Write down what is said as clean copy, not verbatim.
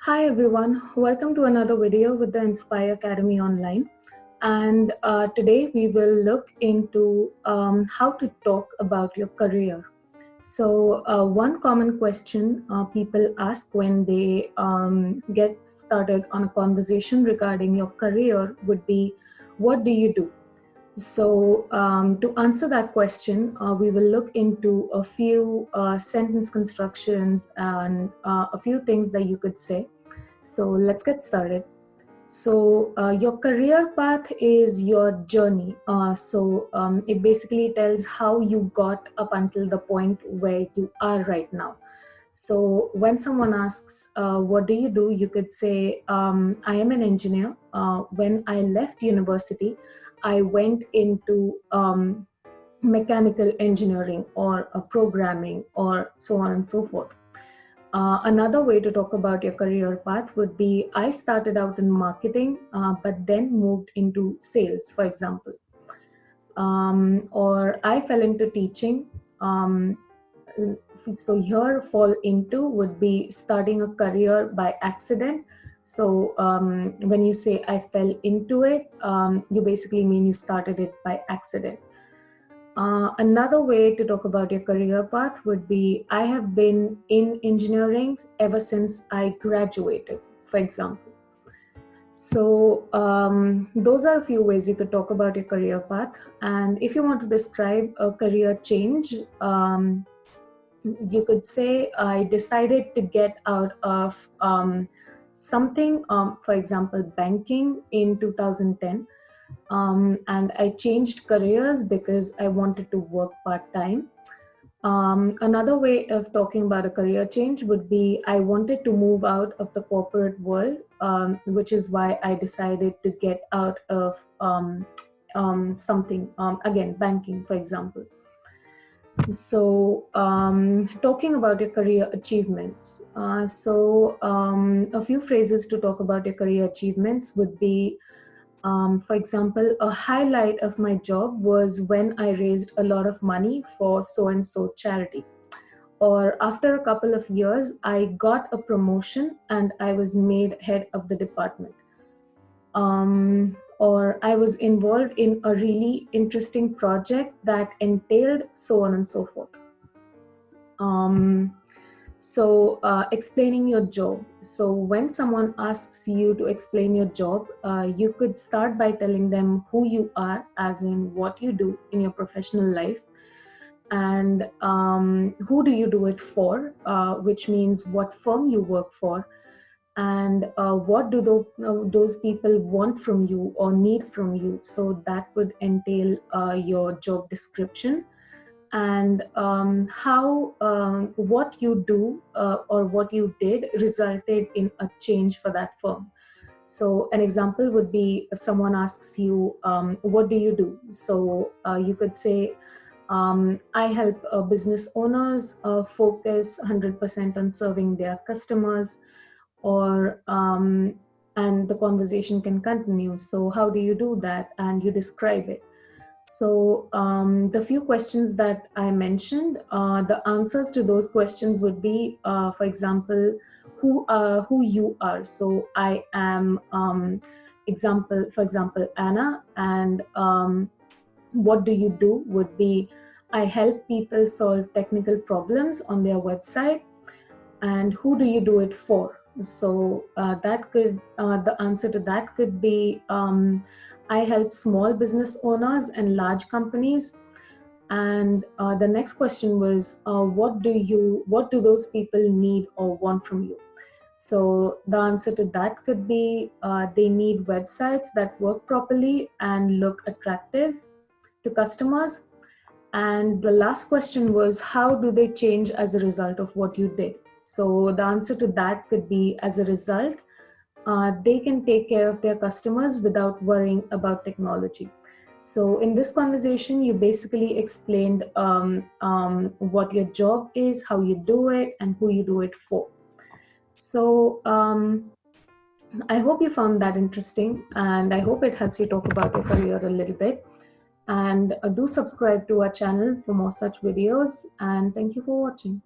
Hi everyone, welcome to another video with the Inspire Academy Online. And today we will look into how to talk about your career. So one common question people ask when they get started on a conversation regarding your career would be, what do you do? So to answer that question, we will look into a few sentence constructions and a few things that you could say. So let's get started. So your career path is your journey. It basically tells how you got up until the point where you are right now. So when someone asks, what do you do? You could say, I am an engineer. When I left university, I went into mechanical engineering or programming or so on and so forth. Another way to talk about your career path would be I started out in marketing, but then moved into sales, for example. Or I fell into teaching. So here, fall into would be starting a career by accident. So when you say I fell into it, you basically mean you started it by accident. Another way to talk about your career path would be I have been in engineering ever since I graduated, for example. So those are a few ways you could talk about your career path. And if you want to describe a career change, you could say I decided to get out of something, for example, banking in 2010. And I changed careers because I wanted to work part-time. Another way of talking about a career change would be I wanted to move out of the corporate world, which is why I decided to get out of something, again, banking, for example. So talking about your career achievements. A few phrases to talk about your career achievements would be, for example, a highlight of my job was when I raised a lot of money for so-and-so charity. Or after a couple of years, I got a promotion and I was made head of the department. Or I was involved in a really interesting project that entailed so on and so forth. Explaining your job. So when someone asks you to explain your job, you could start by telling them who you are, as in what you do in your professional life, and who do you do it for, which means what firm you work for, and what do those people want from you or need from you. So that would entail your job description, and how what you do or what you did resulted in a change for that firm. So an example would be if someone asks you, what do you do? So you could say, I help business owners focus 100% on serving their customers, or and the conversation can continue. So how do you do that? And you describe it. So the few questions that I mentioned, the answers to those questions would be, for example, who you are. So I am, for example, Anna, and what do you do would be, I help people solve technical problems on their website. And who do you do it for? So the answer to that could be, I help small business owners and large companies. And the next question was, what do those people need or want from you? So the answer to that could be, they need websites that work properly and look attractive to customers. And the last question was, how do they change as a result of what you did? So the answer to that could be, as a result, they can take care of their customers without worrying about technology. So in this conversation, you basically explained what your job is, how you do it, and who you do it for. So I hope you found that interesting, and I hope it helps you talk about your career a little bit. And do subscribe to our channel for more such videos. And thank you for watching.